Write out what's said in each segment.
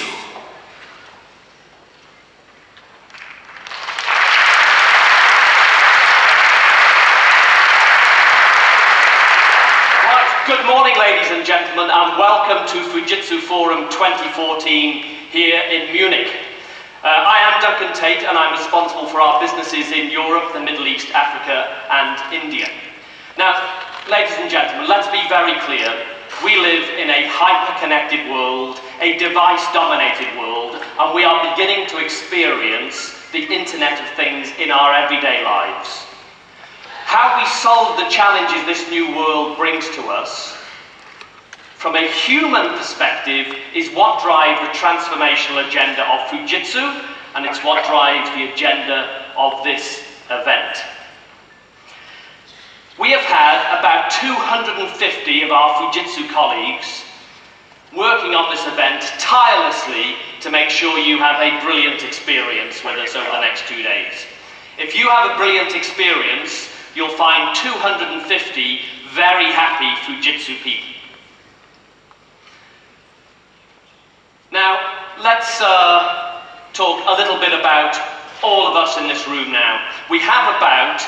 Fujitsu. Good morning, ladies and gentlemen, and welcome to Fujitsu Forum 2014 here in Munich. I am Duncan Tate, and I'm responsible for our businesses in Europe, the Middle East, Africa, and India. Now, ladies and gentlemen, let's be very clear. We live in a hyper-connected world, a device-dominated world, and we are beginning to experience the Internet of Things in our everyday lives. How we solve the challenges this new world brings to us, from a human perspective, is what drives the transformational agenda of Fujitsu, and it's what drives the agenda of this event. We have had about 250 of our Fujitsu colleagues working on this event tirelessly to make sure you have a brilliant experience with us over the next 2 days. If you have a brilliant experience, you'll find 250 very happy Fujitsu people. Now, let's talk a little bit about all of us in this room now. We have about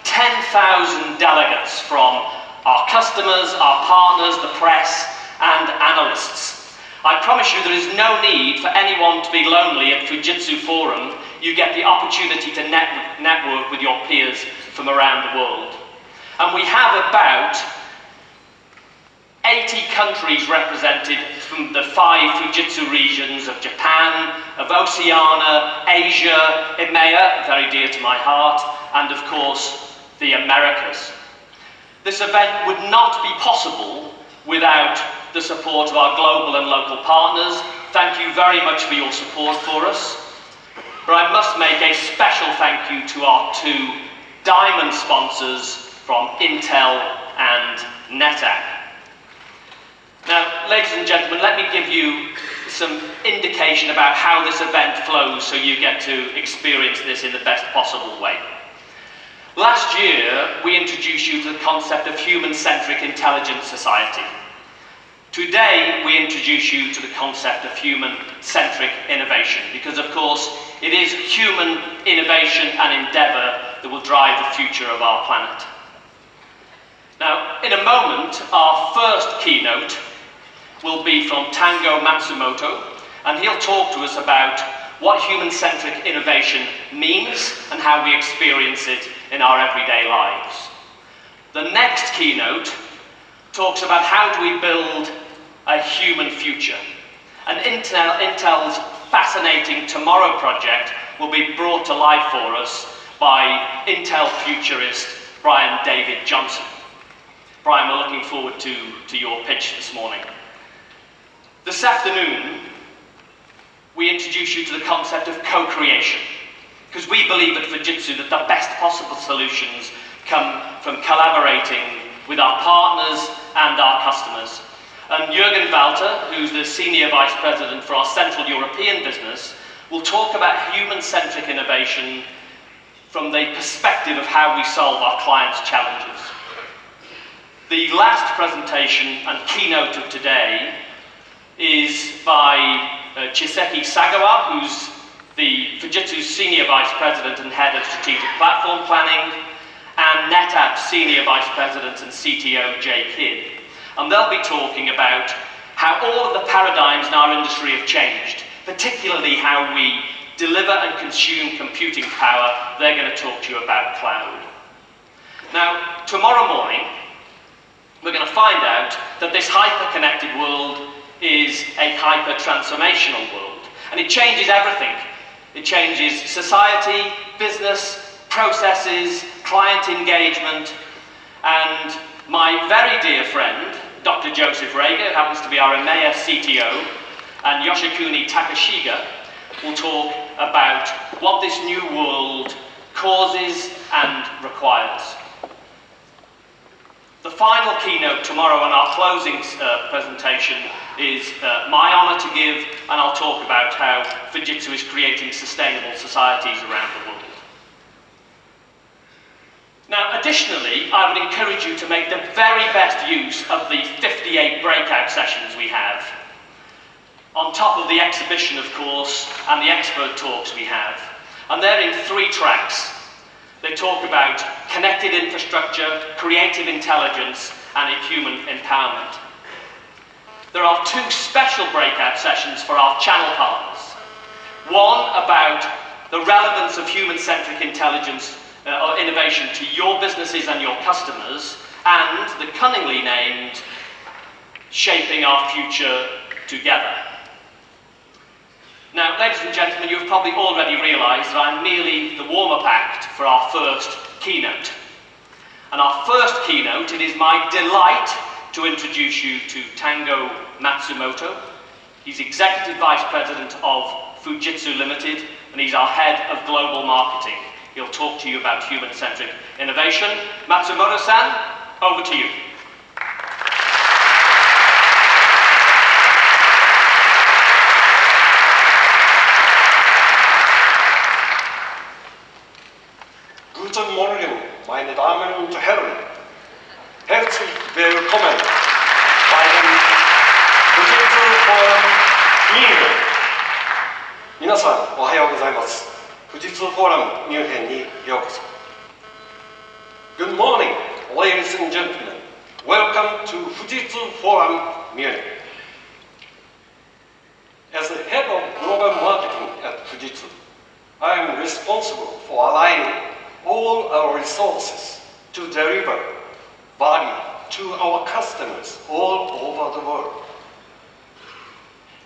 10,000 delegates from our customers, our partners, the press, and analysts. I promise you there is no need for anyone to be lonely at Fujitsu Forum. You get the opportunity to network with your peers from around the world. And we have about 80 countries represented from the 5 Fujitsu regions of Japan, of Oceania, Asia, EMEA, very dear to my heart, and of course, the Americas. This event would not be possible without the support of our global and local partners. Thank you very much for your support for us. But I must make a special thank you to our 2 diamond sponsors from Intel and NetApp. Now, ladies and gentlemen, let me give you some indication about how this event flows so you get to experience this in the best possible way. Last year, we introduced you to the concept of human-centric intelligent society. Today, we introduce you to the concept of human-centric innovation, because of course, it is human innovation and endeavor that will drive the future of our planet. Now, in a moment, our first keynote will be from Tango Matsumoto, and he'll talk to us about what human-centric innovation means and how we experience it in our everyday lives. The next keynote talks about how do we build a human future. And Intel's fascinating Tomorrow project will be brought to life for us by Intel futurist Brian David Johnson. Brian, we're looking forward to your pitch this morning. This afternoon, we introduce you to the concept of co-creation, because we believe at Fujitsu that the best possible solutions come from collaborating with our partners and our customers. And Jürgen Walter, who's the Senior Vice President for our Central European business, will talk about human-centric innovation from the perspective of how we solve our clients' challenges. The last presentation and keynote of today is by Chiseki Sagawa, who's the Fujitsu Senior Vice President and Head of Strategic Platform Planning, and NetApp Senior Vice President and CTO Jay Kidd. And they'll be talking about how all of the paradigms in our industry have changed, particularly how we deliver and consume computing power. They're going to talk to you about cloud. Now, tomorrow morning, we're going to find out that this hyper-connected world is a hyper-transformational world. And it changes everything. It changes society, business, processes, client engagement, and my very dear friend, Dr. Joseph Rager, who happens to be our EMEA CTO, and Yoshikuni Takashiga will talk about what this new world causes and requires. The final keynote tomorrow and our closing presentation is my honor to give, and I'll talk about how Fujitsu is creating sustainable societies around the world. Now, additionally, I would encourage you to make the very best use of the 58 breakout sessions we have. on top of the exhibition, of course, and the expert talks we have. And they're in 3 tracks. They talk about connected infrastructure, creative intelligence, and human empowerment. There are 2 special breakout sessions for our channel partners. One about the relevance of human-centric intelligence or innovation to your businesses and your customers, and the cunningly named Shaping Our Future Together. Now, ladies and gentlemen, you've probably already realised that I'm merely the warm-up act for our first keynote. And our first keynote, it is my delight to introduce you to Tango Matsumoto. He's Executive Vice President of Fujitsu Limited, and he's our Head of Global Marketing. He'll talk to you about human-centric innovation. Matsumoto-san, over to you. Guten Morgen, meine Damen und Herren. Herzlich willkommen bei dem Fujitsu Forum München. 皆さん、おはようございます。Fujitsu Forum Münchenにようこそ。Good morning, ladies and gentlemen. Welcome to Fujitsu Forum München. As the head of global marketing at Fujitsu, I am responsible for aligning all our resources to deliver value to our customers all over the world.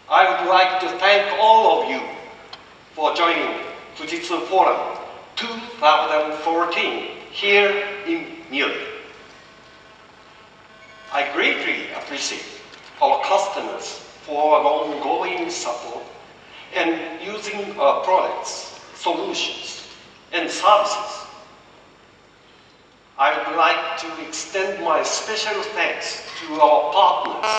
I would like to thank all of you for joining Fujitsu Forum 2014 here in Munich. I greatly appreciate our customers for our ongoing support and using our products, solutions, and services. I would like to extend my special thanks to our partners.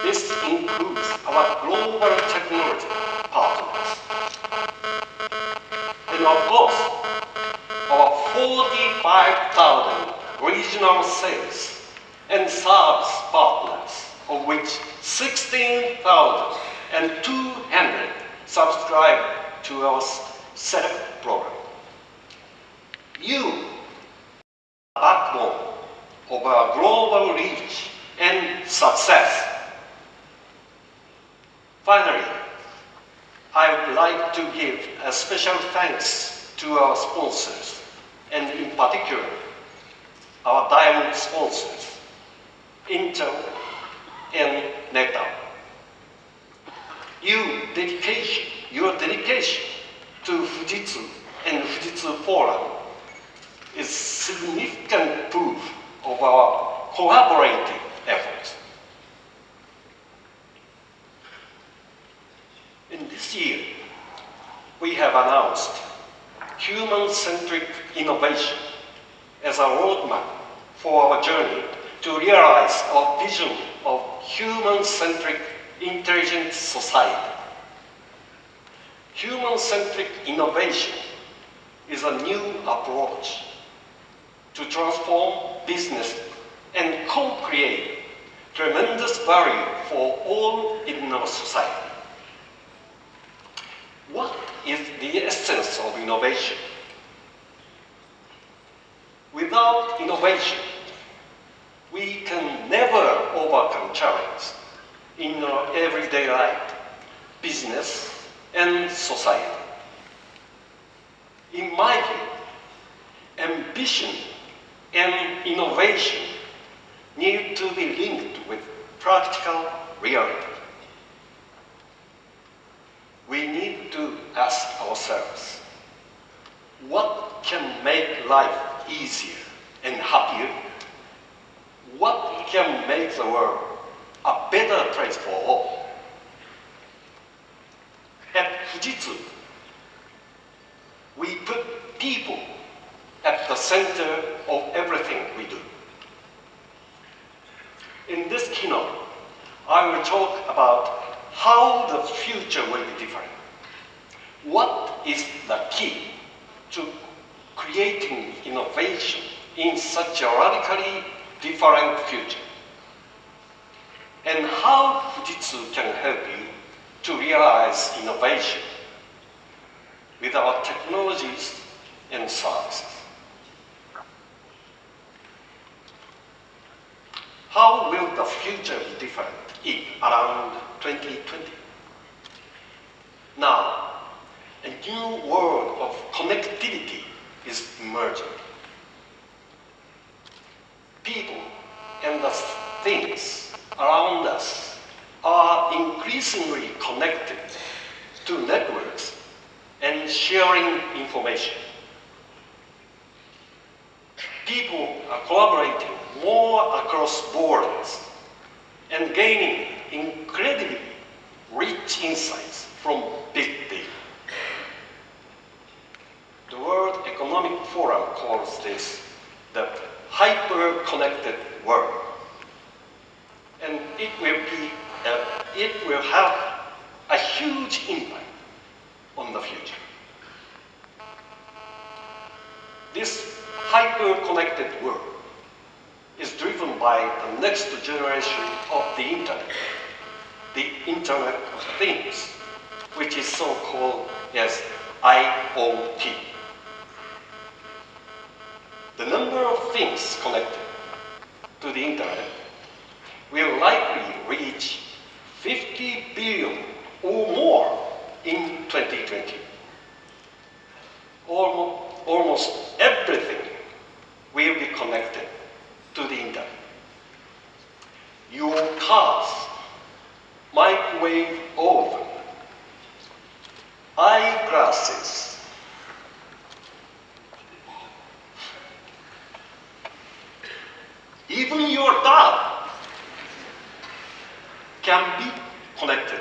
This includes our global technology partners. And of course, our 45,000 regional sales and service partners, of which 16,200 subscribe to our setup program. You backbone of our global reach and success. Finally, I would like to give a special thanks to our sponsors, and in particular, our diamond sponsors, Intel and Neta. Your dedication to Fujitsu and Fujitsu Forum is significant proof of our collaborative efforts. In this year, we have announced human-centric innovation as a roadmap for our journey to realize our vision of human-centric intelligent society. Human-centric innovation is a new approach to transform business and co-create tremendous value for all in our society. What is the essence of innovation? Without innovation, we can never overcome challenges in our everyday life, business, and society. In my view, ambition and innovation need to be linked with practical reality. We need to ask ourselves, what can make life easier and happier? What can make the world a better place for all? At Fujitsu, we put people at the center of everything we do. In this keynote, I will talk about how the future will be different. What is the key to creating innovation in such a radically different future? and how Fujitsu can help you to realize innovation with our technologies and services. How will the future be different in around 2020? Now, a new world of connectivity is emerging. People and the things around us are increasingly connected to networks and sharing information. People are collaborating more across borders and gaining incredibly rich insights from big data. The World Economic Forum calls this the hyper-connected world. And it will have a huge impact on the future. This hyper-connected world is driven by the next generation of the Internet of Things, which is so-called as IoT. The number of things connected to the Internet will likely reach 50 billion or more in 2020. Almost everything will be connected to the Internet. Your cars, microwave oven, eyeglasses, even your dog can be connected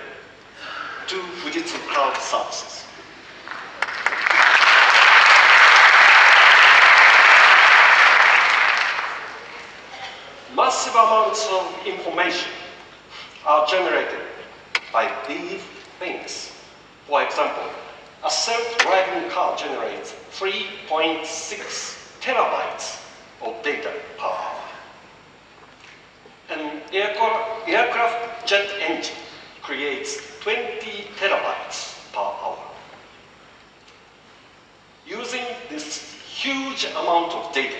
to Fujitsu Cloud services. Massive amounts of information are generated by these things. For example, a self-driving car generates 3.6 terabytes of data per hour. An aircraft jet engine creates 20 terabytes per hour. Using this huge amount of data,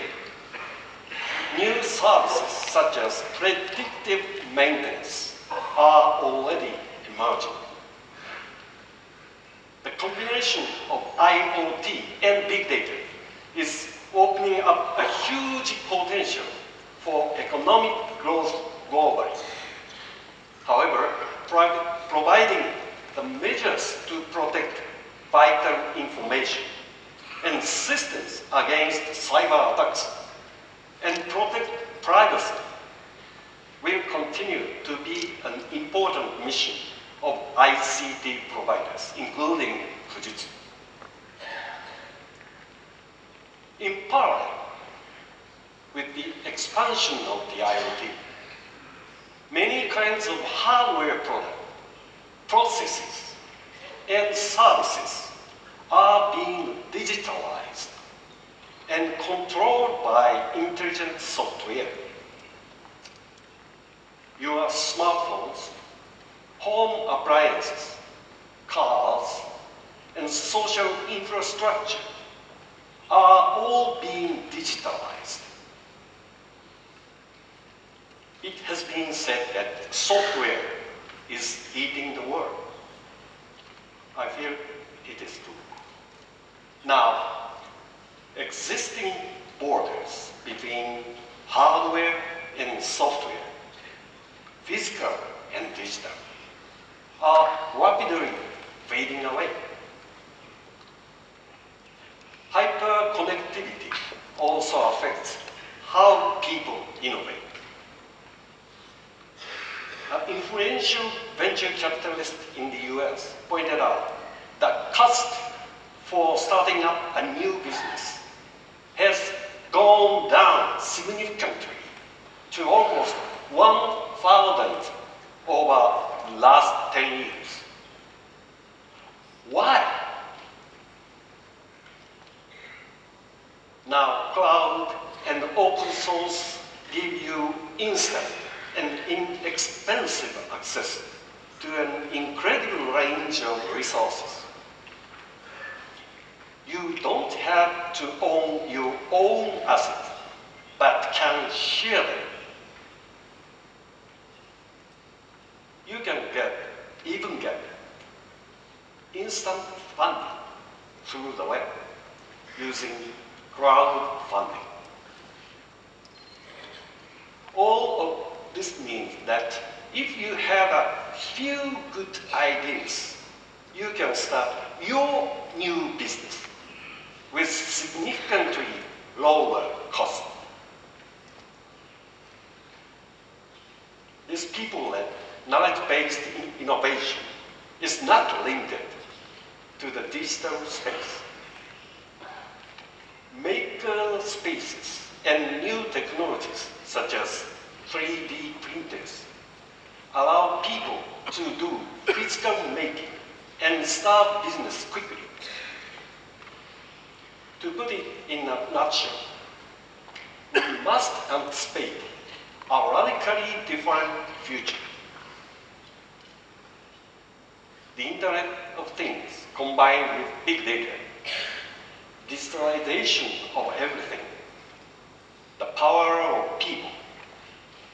new services such as predictive maintenance are already emerging. The combination of IoT and big data is opening up a huge potential for economic growth globally. However, providing the measures to protect vital information and systems against cyber attacks and protect privacy will continue to be an important mission of ICT providers, including Fujitsu. In parallel with the expansion of the IoT, many kinds of hardware products, processes, and services are being digitalized and controlled by intelligent software. Your smartphones, home appliances, cars, and social infrastructure are all being digitalized. It has been said that software is eating the world. I feel it is true. Now, existing borders between hardware and software, physical and digital, are rapidly fading away. Hyperconnectivity also affects how people innovate. An influential venture capitalist in the US pointed out that cost for starting up a new business has gone down significantly to almost 1,000 over the last 10 years. Why? Now, cloud and open source give you instant and inexpensive access to an incredible range of resources. You don't have to own your own assets, but can share them. You can even get instant funding through the web using crowdfunding. All of this means that if you have a few good ideas, you can start your new business with significantly lower cost. This people-led, knowledge-based innovation is not limited to the digital space. Maker spaces and new technologies such as 3D printers allow people to do physical making and start business quickly. To put it in a nutshell, we must anticipate a radically different future. The Internet of Things combined with big data, digitalization of everything, the power of people,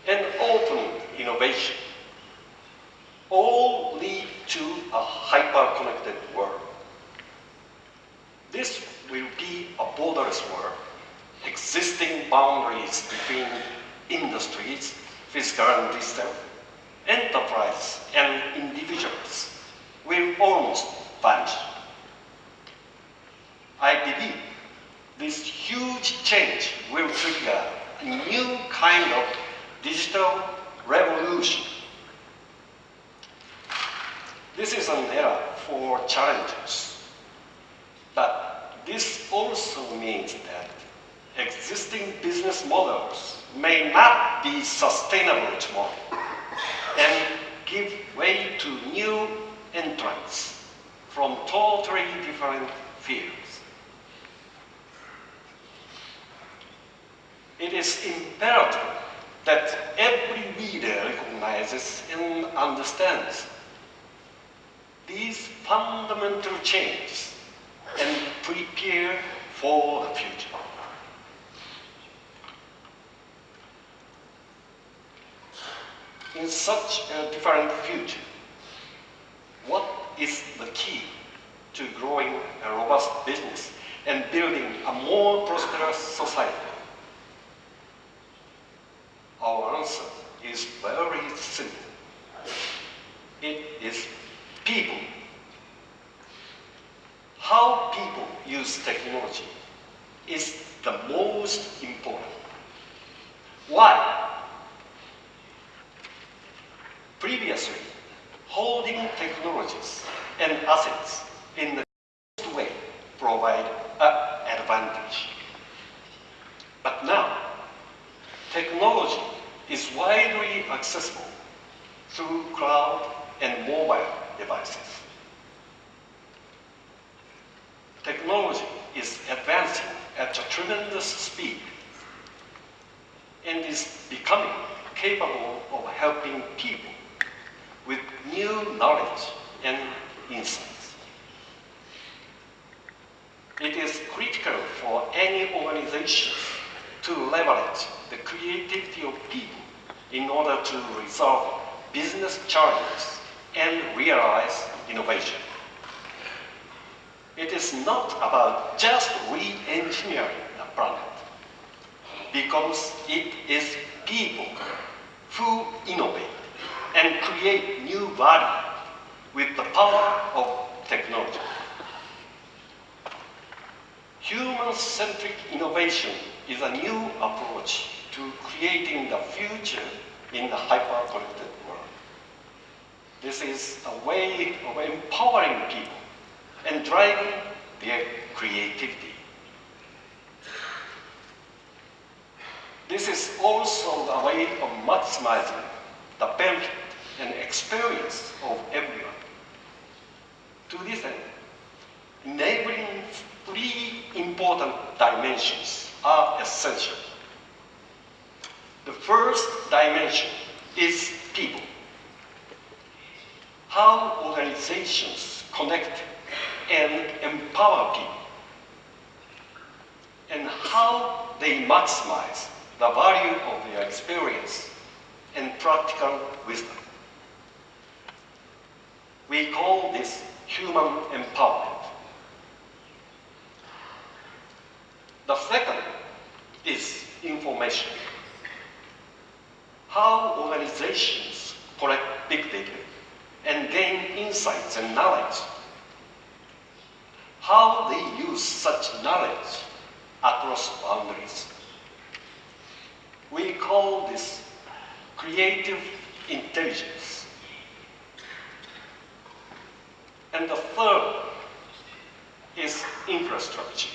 and open innovation all lead to a hyper-connected world. This will be a borderless world. Existing boundaries between industries, physical and digital, enterprise and individuals will almost vanish. I believe this huge change will trigger a new kind of digital revolution. This is an era for challenges, but this also means that existing business models may not be sustainable tomorrow and give way to new entrants from totally different fields. It is imperative that every reader recognizes and understands these fundamental changes and prepare for the future. In such a different future, what is the key to growing a robust business and building a more prosperous society? Our answer is very simple. It is people. How people use technology is the most important. Why? Previously, holding technologies and assets in the best way provide an advantage. But now, technology is widely accessible through cloud and mobile devices. Technology is advancing at a tremendous speed and is becoming capable of helping people with new knowledge and insights. It is critical for any organization to leverage the creativity of people in order to resolve business challenges and realize innovation. It is not about just re-engineering the planet, because it is people who innovate and create new value with the power of technology. Human-centric innovation is a new approach to creating the future in the hyper-connected world. This is a way of empowering people and driving their creativity. This is also a way of maximizing the benefit and experience of everyone. To this end, enabling three important dimensions are essential. The first dimension is people. How organizations connect and empower people, and how they maximize the value of their experience and practical wisdom. We call this human empowerment. The second is information. How organizations collect big data and gain insights and knowledge. How they use such knowledge across boundaries. We call this creative intelligence. And the third is infrastructure.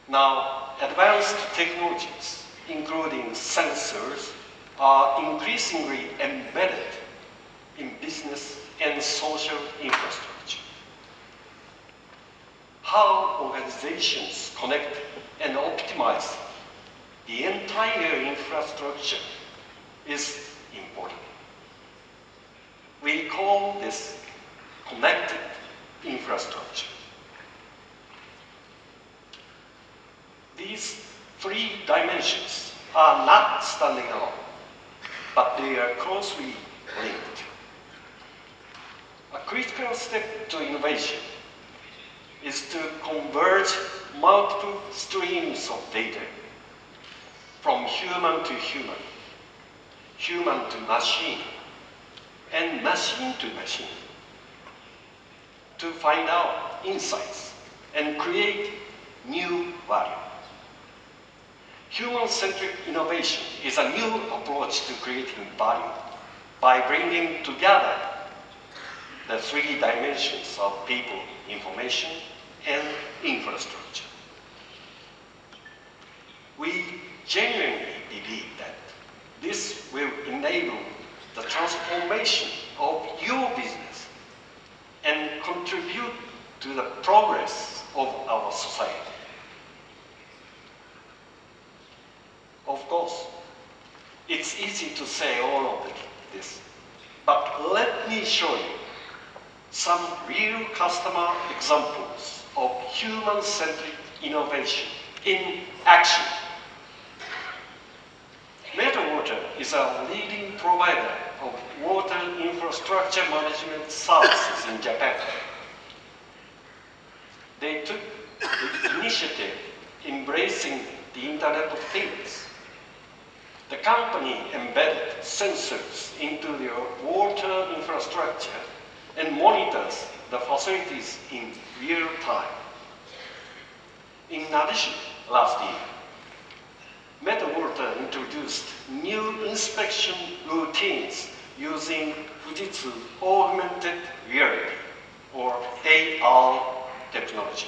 Now, advanced technologies, including sensors, are increasingly embedded in business and social infrastructure. How organizations connect and optimize the entire infrastructure is important. We call this connected infrastructure. These three dimensions are not standing alone, but they are closely linked. A critical step to innovation is to converge multiple streams of data from human to human, human to machine, and machine to machine to find out insights and create new value. Human-centric innovation is a new approach to creating value by bringing together the three dimensions of people, information, and infrastructure. We genuinely believe that this will enable the transformation of your business and contribute to the progress of our society. Of course, it's easy to say all of this, but let me show you some real customer examples of human-centric innovation in action. Metawater is a leading provider of water infrastructure management services in Japan. They took the initiative embracing the Internet of Things. The company embedded sensors into their water infrastructure and monitors the facilities in real time. In addition, last year, Metawater introduced new inspection routines using Fujitsu augmented reality, or AR technology.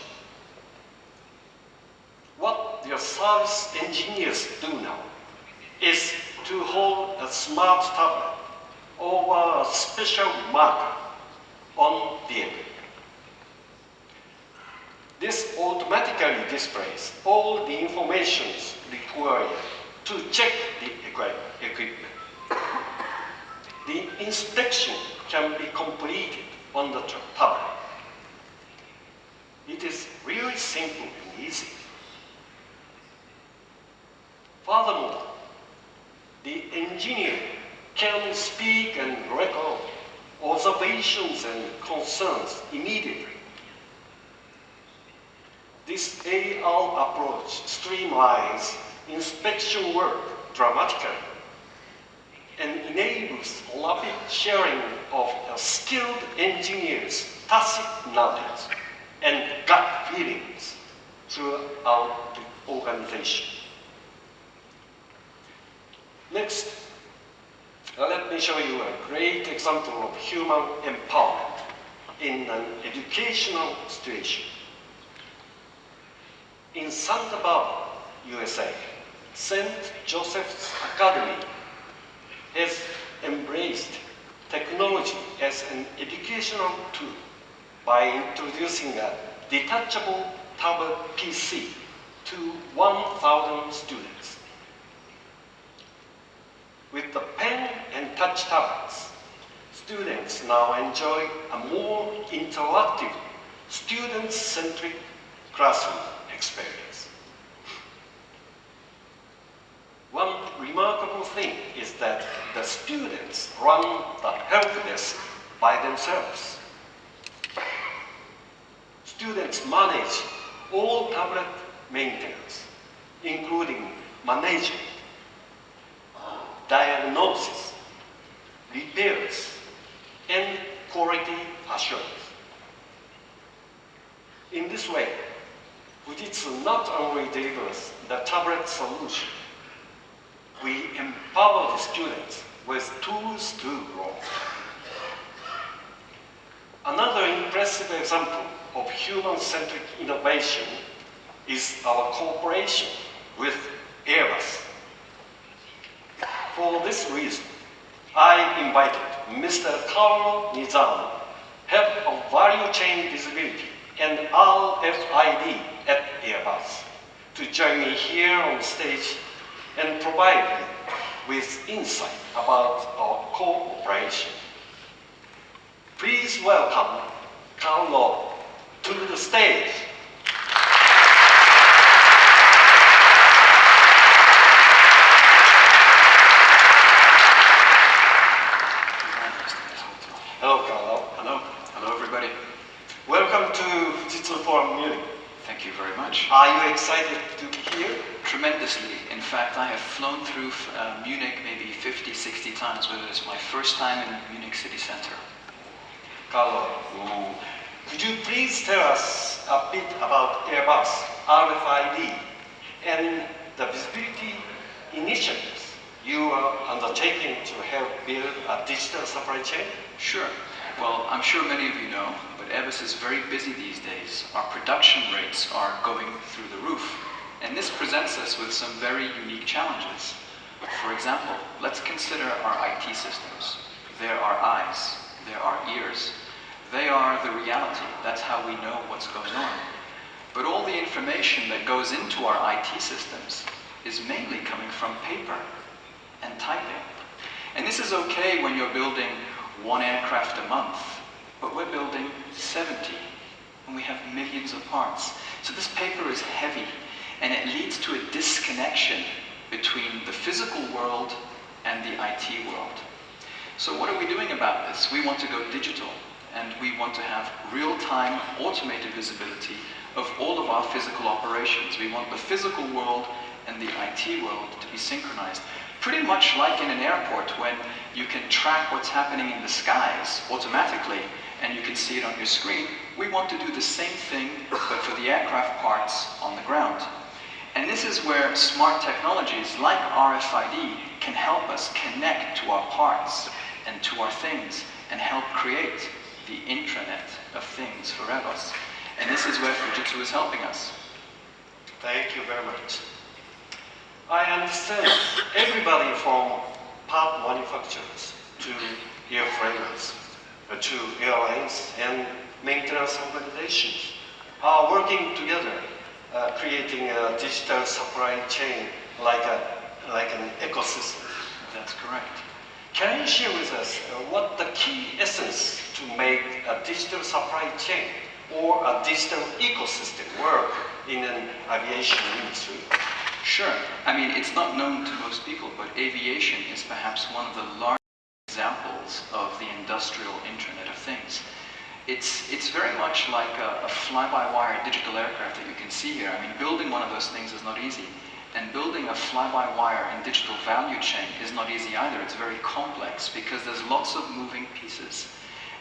What their service engineers do now is to hold a smart tablet over a special marker on vehicle. This automatically displays all the information required to check the equipment. The inspection can be completed on the tablet. It is really simple and easy. Furthermore, the engineer can speak and record observations and concerns immediately. This AR approach streamlines inspection work dramatically and enables rapid sharing of a skilled engineer's tacit knowledge and gut feelings throughout the organization. Next, let me show you a great example of human empowerment in an educational situation. In Santa Barbara, USA, St. Joseph's Academy has embraced technology as an educational tool by introducing a detachable tablet PC to 1,000 students. With the pen and touch tablets, students now enjoy a more interactive, student-centric classroom experience. One remarkable thing is that the students run the help desk by themselves. Students manage all tablet maintenance, including management, diagnosis, repairs, and quality assurance. In this way, Fujitsu not only delivers the tablet solution, we empower the students with tools to grow. Another impressive example of human-centric innovation is our cooperation with Airbus. For this reason, I invited Mr. Carlo Nizam, Head of Value Chain Visibility and RFID at Airbus, to join me here on stage and provide me with insight about our cooperation. Please welcome Carlo to the stage. Hello, Carlo. Hello. Hello, everybody. Welcome to Fujitsu Forum Munich. Thank you very much. Are you excited to be here? Tremendously. In fact, I have flown through Munich maybe 50, 60 times, whether it's my first time in Munich city center. Carlo, could you please tell us a bit about Airbus, RFID, and the visibility initiatives you are undertaking to help build a digital supply chain? Sure. Well, I'm sure many of you know, but Airbus is very busy these days. Our production rates are going through the roof. And this presents us with some very unique challenges. For example, let's consider our IT systems. They're our eyes, they're our ears. They are the reality. That's how we know what's going on. But all the information that goes into our IT systems is mainly coming from paper and typing. And this is okay when you're building one aircraft a month, but we're building 70, and we have millions of parts. So this paper is heavy, and it leads to a disconnection between the physical world and the IT world. So what are we doing about this? We want to go digital, and we want to have real-time automated visibility of all of our physical operations. We want the physical world and the IT world to be synchronized. Pretty much like in an airport when you can track what's happening in the skies automatically and you can see it on your screen. We want to do the same thing, but for the aircraft parts on the ground. And this is where smart technologies like RFID can help us connect to our parts and to our things and help create the intranet of things for Airbus. And this is where Fujitsu is helping us. Thank you very much. I understand everybody from part manufacturers to airframers, to airlines and maintenance organizations are working together, creating a digital supply chain like an ecosystem. That's correct. Can you share with us what the key essence to make a digital supply chain or a digital ecosystem work in an aviation industry? Sure. I mean, it's not known to most people, but aviation is perhaps one of the largest examples of the industrial Internet of Things. It's very much like a fly-by-wire digital aircraft that you can see here. I mean, building one of those things is not easy. And building a fly-by-wire and digital value chain is not easy either. It's very complex because there's lots of moving pieces.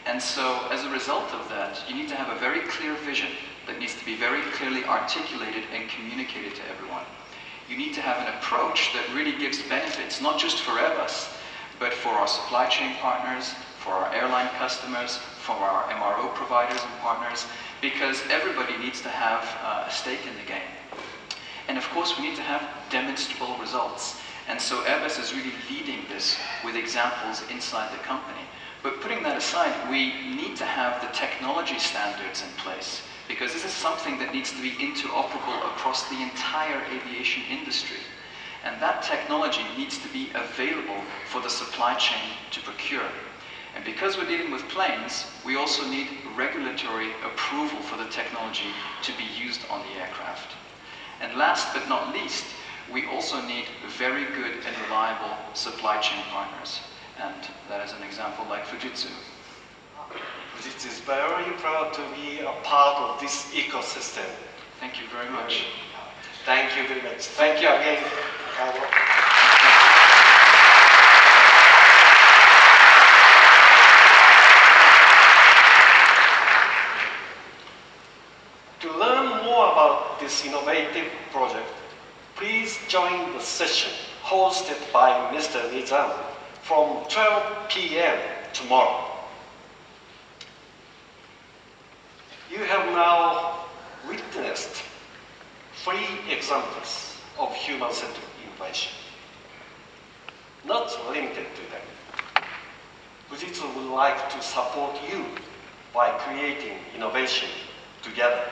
And so, as a result of that, you need to have a very clear vision that needs to be very clearly articulated and communicated to everyone. You need to have an approach that really gives benefits, not just for Airbus, but for our supply chain partners, for our airline customers, for our MRO providers and partners, because everybody needs to have a stake in the game. And of course, we need to have demonstrable results. And so Airbus is really leading this with examples inside the company. But putting that aside, we need to have the technology standards in place, because this is something that needs to be interoperable across the entire aviation industry. And that technology needs to be available for the supply chain to procure. And because we're dealing with planes, we also need regulatory approval for the technology to be used on the aircraft. And last but not least, we also need very good and reliable supply chain partners. And that is an example like Fujitsu. Fujitsu is very proud to be a part of this ecosystem. Thank you very much. Thank you very much. Thank you again, Carlo. To learn more about this innovative project, please join the session hosted by Mr. Nizam from 12 p.m. tomorrow. You have now witnessed 3 examples of human-centric innovation. Not limited to them, Fujitsu would like to support you by creating innovation together.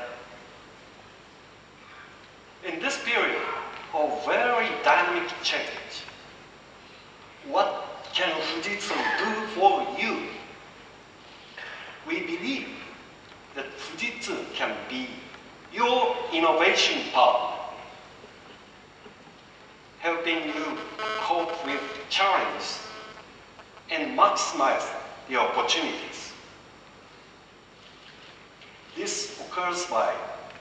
In this period of very dynamic change, what can Fujitsu do for you? We believe that Fujitsu can be your innovation partner, helping you cope with challenges and maximize the opportunities. This occurs by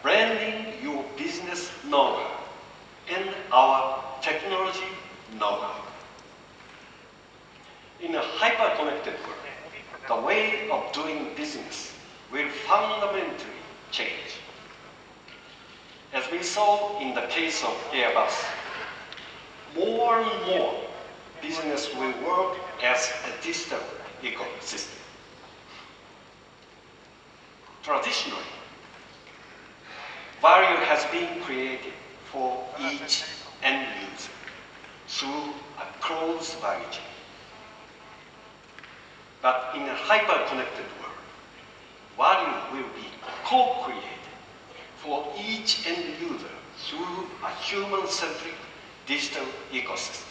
blending your business know-how and our technology know-how. In a hyper-connected world, the way of doing business will fundamentally change. As we saw in the case of Airbus, more and more business will work as a digital ecosystem. Traditionally, value has been created for each end user through a closed value chain. But in a hyper-connected world, value will be co-created for each end user through a human-centric digital ecosystem,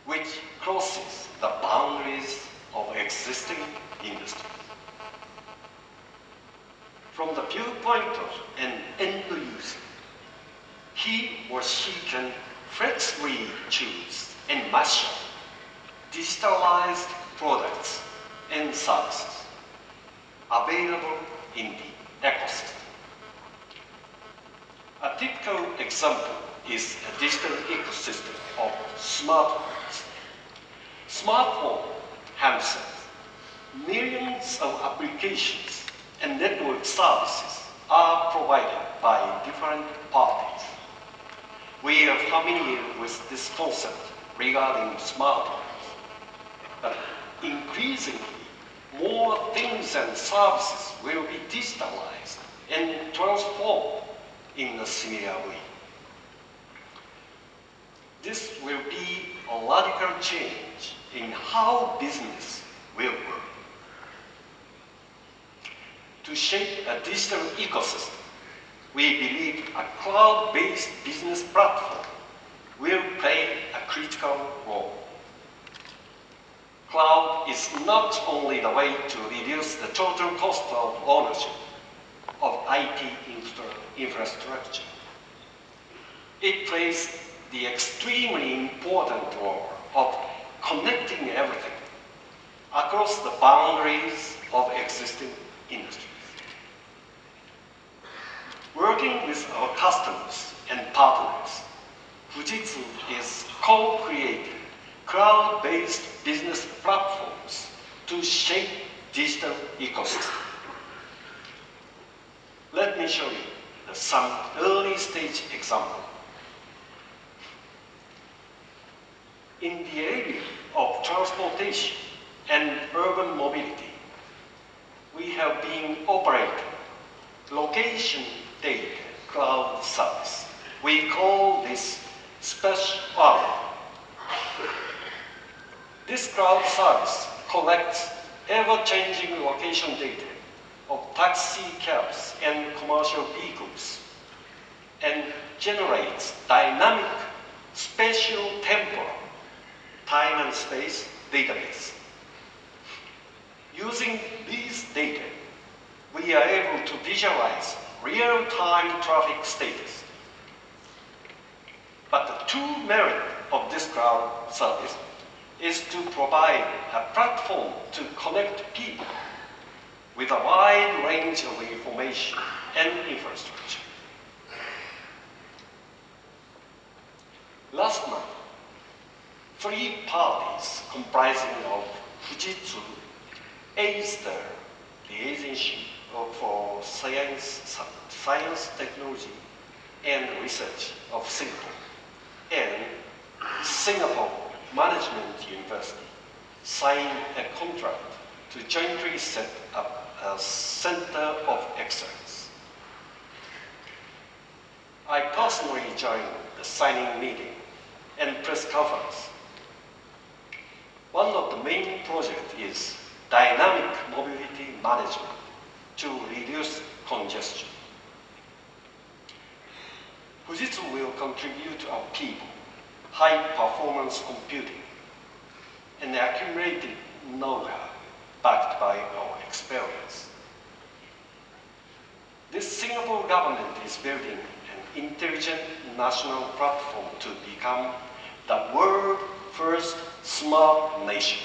which crosses the boundaries of existing industries. From the viewpoint of an end user, he or she can flexibly choose and match digitalized products and services available in the ecosystem. A typical example is a digital ecosystem of smartphones. Smartphone handsets, millions of applications and network services are provided by different parties. We are familiar with this concept regarding smartphones, but increasingly more things and services will be digitalized and transformed in a similar way. This will be a radical change in how business will work. To shape a digital ecosystem, we believe a cloud-based business platform will play a critical role. Cloud is not only the way to reduce the total cost of ownership of IT infrastructure. It plays the extremely important role of connecting everything across the boundaries of existing industries. Working with our customers and partners, Fujitsu is co-creating cloud-based business platforms to shape digital ecosystem. Let me show you some early stage example. In the area of transportation and urban mobility, we have been operating location data cloud service. We call this Special Arm. This cloud service collects ever-changing location data of taxi cabs and commercial vehicles and generates dynamic spatial temporal time and space database. Using these data, we are able to visualize real-time traffic status. But the true merit of this cloud service is to provide a platform to connect people with a wide range of information and infrastructure. Last month, 3 parties comprising of Fujitsu aced the agency for science, technology, and research of Singapore and Singapore Management University signed a contract to jointly set up a Center of Excellence. I personally joined the signing meeting and press conference. One of the main projects is dynamic mobility management to reduce congestion. Fujitsu will contribute to our people high-performance computing and accumulated know-how backed by our experience. This Singapore government is building an intelligent national platform to become the world's first smart nation.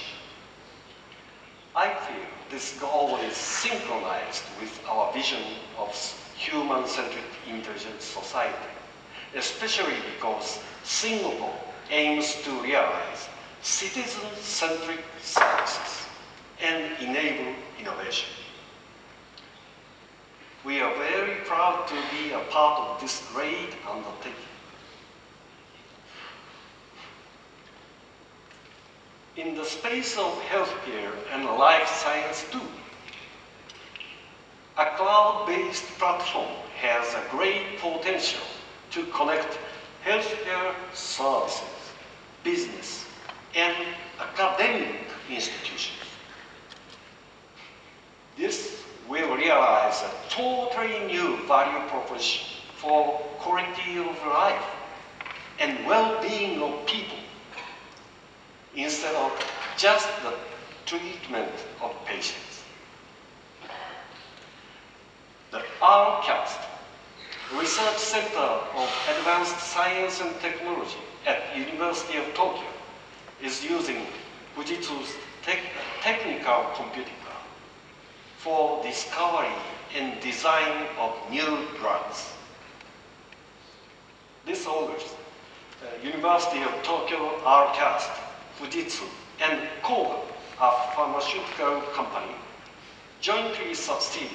I feel this goal is synchronized with our vision of human-centric intelligent society, especially because Singapore aims to realize citizen-centric services and enable innovation. We are very proud to be a part of this great undertaking. In the space of healthcare and life science too, a cloud-based platform has a great potential to connect healthcare services, business, and academic institutions. This will realize a totally new value proposition for quality of life and well-being of people, instead of just the treatment of patients. The RCAST, Research Center of Advanced Science and Technology at University of Tokyo, is using Fujitsu's technical computing cloud for discovery and design of new drugs. This August, University of Tokyo RCAST, Fujitsu, and Koga, a pharmaceutical company, jointly succeeded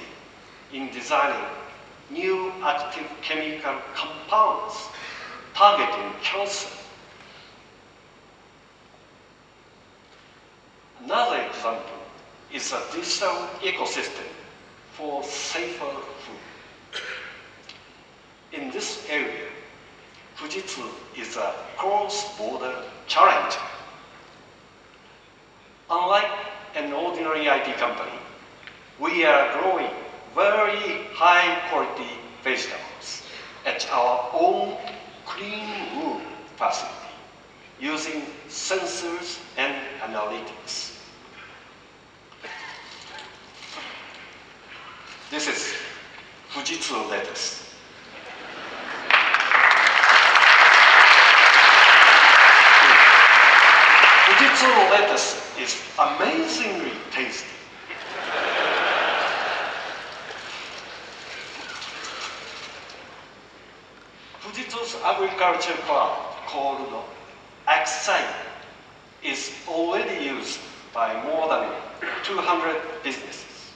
in designing new active chemical compounds targeting cancer. Another example is a digital ecosystem for safer food. In this area, Fujitsu is a cross-border challenger. Unlike an ordinary IT company, we are growing very high-quality vegetables at our own clean room facility using sensors and analytics. This is Fujitsu lettuce. Fujitsu lettuce is amazingly tasty. Fujitsu's agriculture cloud called Axai is already used by more than 200 businesses,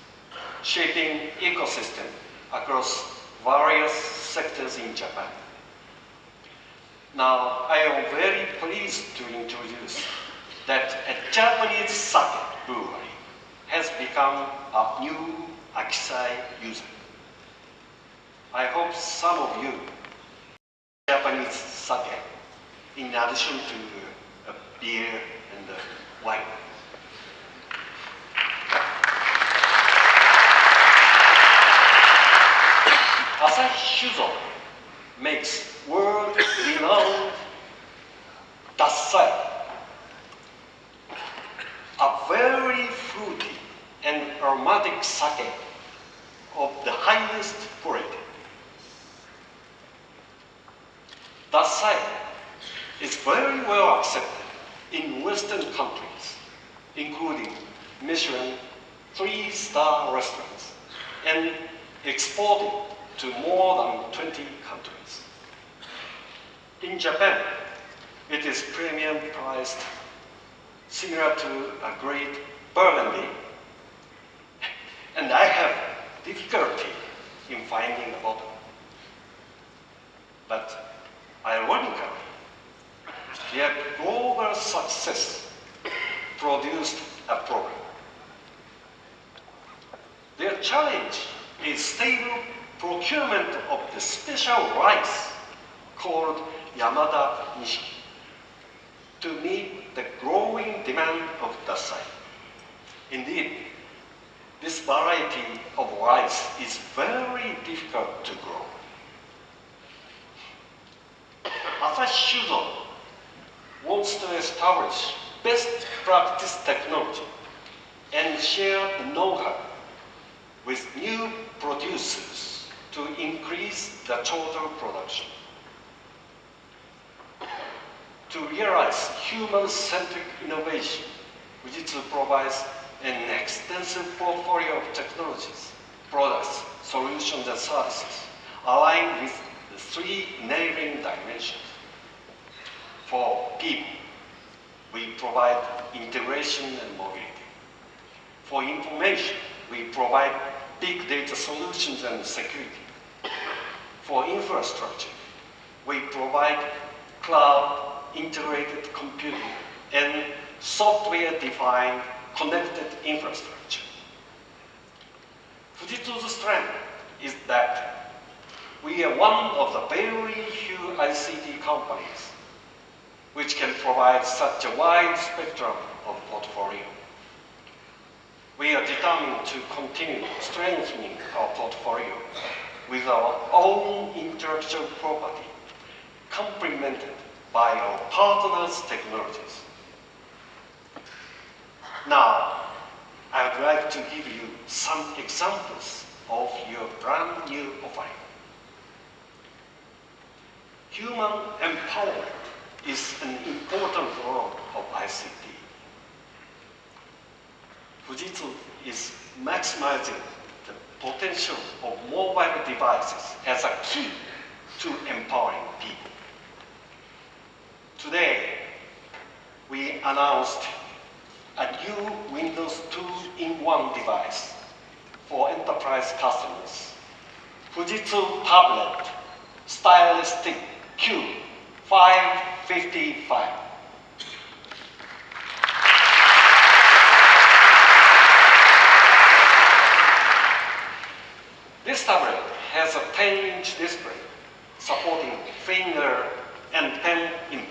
shaping ecosystem across various sectors in Japan. Now, I am very pleased to introduce that a Japanese sake brewery has become a new Axai user. I hope some of you Japanese sake in addition to beer and wine. Asahi Shuzo makes world-renowned Dasai, a very fruity and aromatic sake of the highest quality. Dasai is very well accepted in Western countries, including Michelin 3-star restaurants, and exported to more than 20 countries. In Japan, it is premium priced, similar to a great Burgundy, and I have difficulty in finding a bottle. But ironically, their global success produced a problem. Their challenge is stable procurement of the special rice called Yamada Nishiki to meet the growing demand of Dasai. Indeed, this variety of rice is very difficult to grow. Asahi Shuzo wants to establish best practice technology and share the know-how with new producers to increase the total production. To realize human-centric innovation, Fujitsu provides an extensive portfolio of technologies, products, solutions, and services aligned with the 3 enabling dimensions. For people, we provide integration and mobility. For information, we provide big data solutions and security. For infrastructure, we provide cloud integrated computing and software-defined connected infrastructure. Fujitsu's strength is that we are one of the very few ICT companies which can provide such a wide spectrum of portfolio. We are determined to continue strengthening our portfolio with our own intellectual property, complemented by our partners' technologies. Now, I would like to give you some examples of your brand new offering. Human empowerment is an important role of ICT. Fujitsu is maximizing the potential of mobile devices as a key to empowering people. Today, we announced a new Windows 2-in-1 device for enterprise customers, Fujitsu Tablet Stylistic Q555. This tablet has a 10-inch display supporting finger and pen input.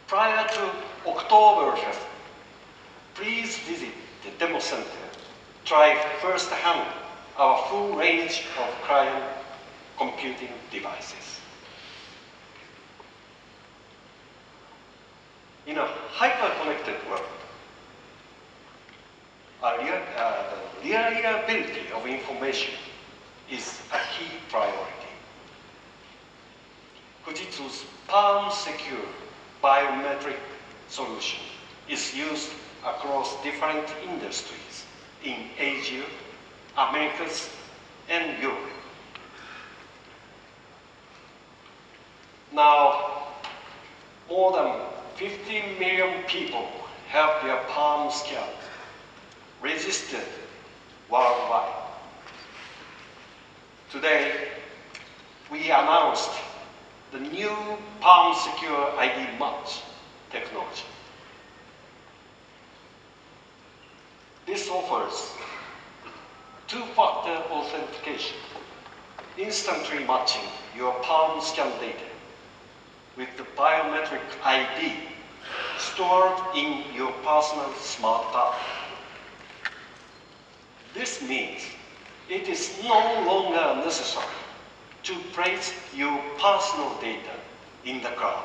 Prior to Oktoberfest, please visit the demo center. Try firsthand our full range of client computing devices. In a hyper-connected world, the reliability of information is a key priority. Fujitsu's Palm Secure biometric solution is used across different industries in Asia, Americas, and Europe. Now, more than 50 million people have their palm scanned, registered worldwide. Today, we announced the new Palm Secure ID Match technology. This offers two-factor authentication, instantly matching your palm scan data with the biometric ID stored in your personal smart card. This means it is no longer necessary to place your personal data in the cloud.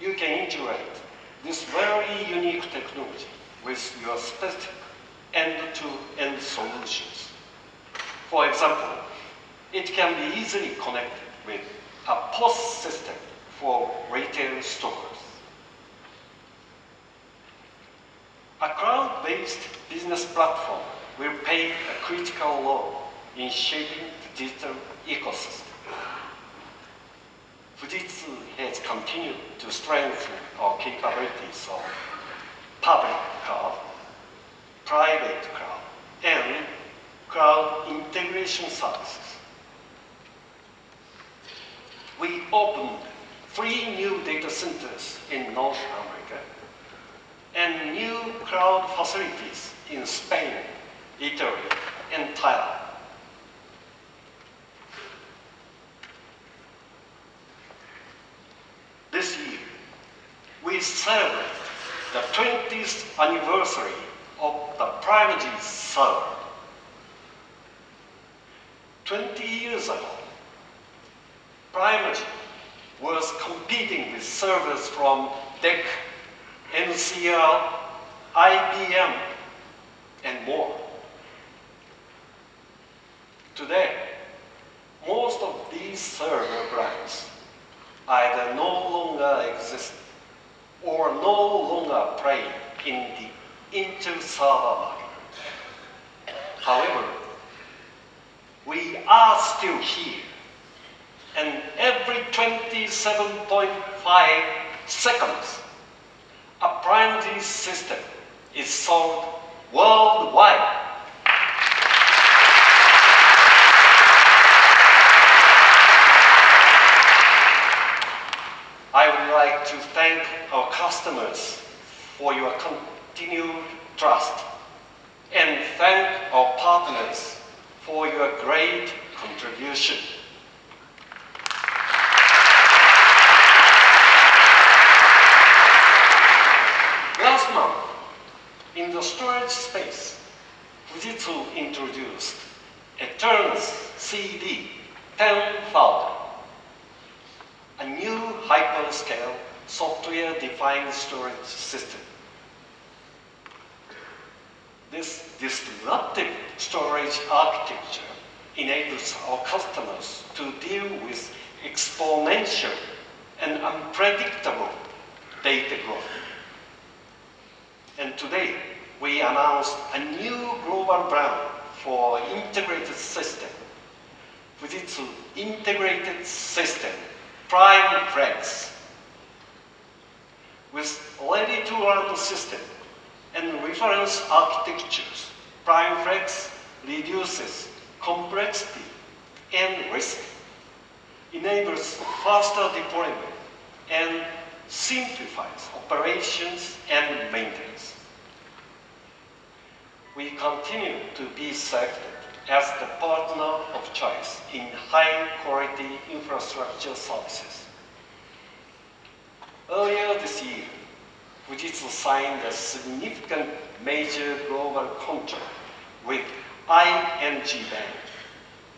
You can integrate this very unique technology with your specific end-to-end solutions. For example, it can be easily connected with a POS system for retail stores. A cloud-based business platform will play a critical role in shaping the digital ecosystem. Fujitsu has continued to strengthen our capabilities of public cloud, private cloud, and cloud integration services. We opened 3 new data centers in North America and new cloud facilities in Spain, Italy, and Thailand. This year, we celebrate the 20th anniversary of the Primacy server. 20 years ago, Primacy was competing with servers from DEC, NCR, IBM, and more. Today, most of these server brands either no longer exist or no longer play in the Intel server market. However, we are still here, and every 27.5 seconds, a Primacy system is sold worldwide. I would like to thank our customers for your continued trust and thank our partners for your great contribution. Last month, in the storage space, Fujitsu introduced Eternus CD 10,000. A new hyperscale software-defined storage system. This disruptive storage architecture enables our customers to deal with exponential and unpredictable data growth. And today, we announced a new global brand for integrated system, Fujitsu Integrated System Prime Flex. With ready-to-run system and reference architectures, Prime Flex reduces complexity and risk, enables faster deployment, and simplifies operations and maintenance. We continue to be selected as the partner of choice in high-quality infrastructure services. Earlier this year, Fujitsu signed a significant major global contract with ING Bank,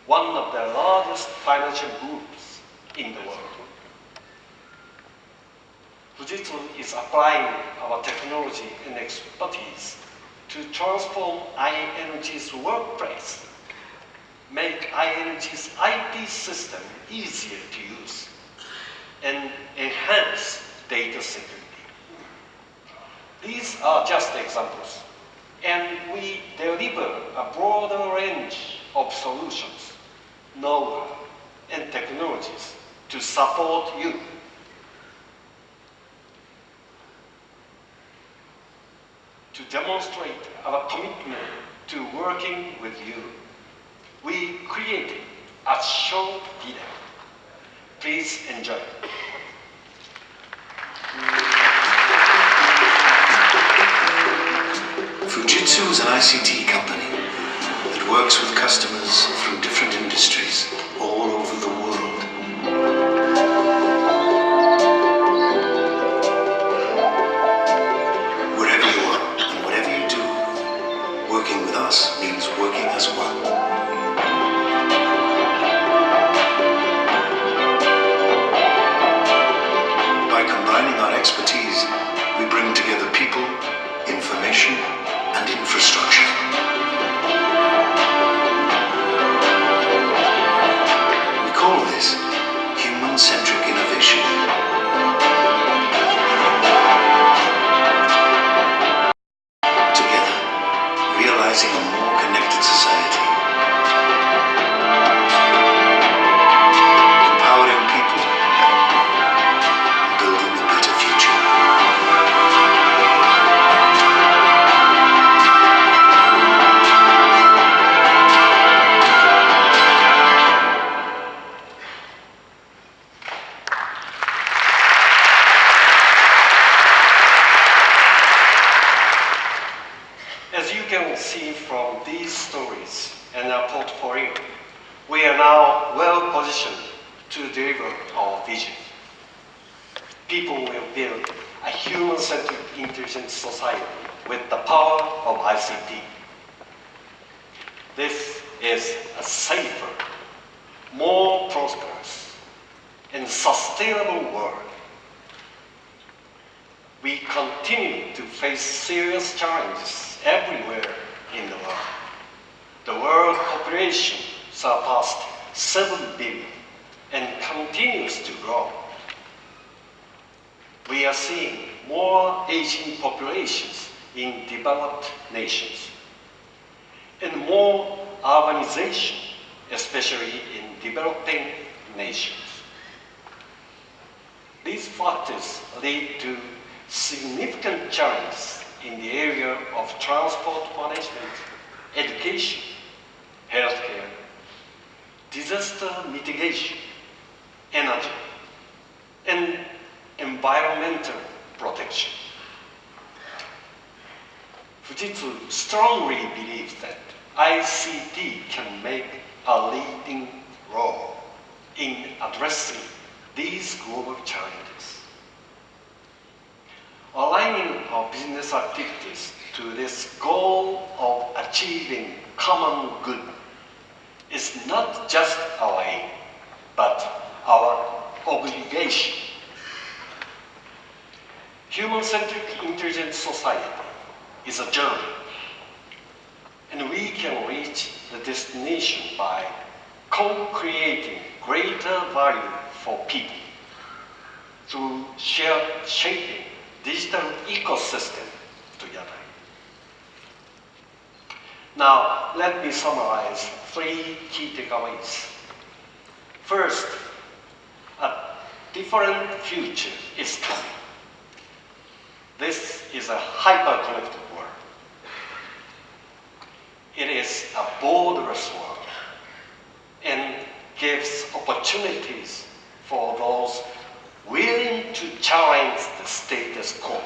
one of the largest financial groups in the world. Fujitsu is applying our technology and expertise to transform ING's workplace, make ING's IT system easier to use, and enhance data security. These are just examples, and we deliver a broader range of solutions, know-how, and technologies to support you. To demonstrate our commitment to working with you, we created a short video. Please enjoy. Fujitsu is an ICT company that works with customers from different industries all over the world. Wherever you are and whatever you do, working with can see from these stories and our portfolio, we are now well positioned to deliver our vision. People will build a human-centric intelligent society with the power of ICT. This is a safer, more prosperous, and sustainable world. We continue to face serious challenges everywhere in the world. The world population surpassed 7 billion and continues to grow. We are seeing more aging populations in developed nations and more urbanization, especially in developing nations. These factors lead to significant challenges in the area of transport management, education, healthcare, disaster mitigation, energy, and environmental protection. Fujitsu strongly believes that ICT can make a leading role in addressing these global challenges. Aligning our business activities to this goal of achieving common good is not just our aim, but our obligation. Human-centric intelligent society is a journey, and we can reach the destination by co-creating greater value for people through shared shaping digital ecosystem together. Now, let me summarize 3 key takeaways. First, a different future is coming. This is a hyper-connected world. It is a borderless world and gives opportunities for those willing to challenge the status quo.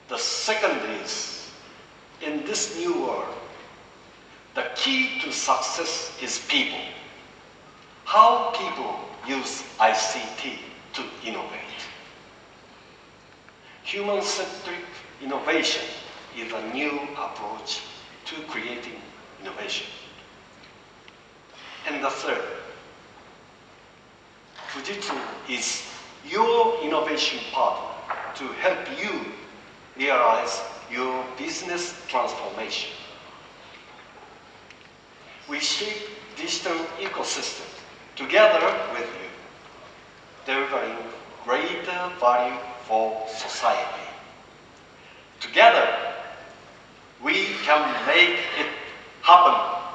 The second is, in this new world, the key to success is people. How people use ICT to innovate. Human-centric innovation is a new approach to creating innovation. And the third, Fujitsu is your innovation partner to help you realize your business transformation. We shape digital ecosystems together with you, delivering greater value for society. Together, we can make it happen.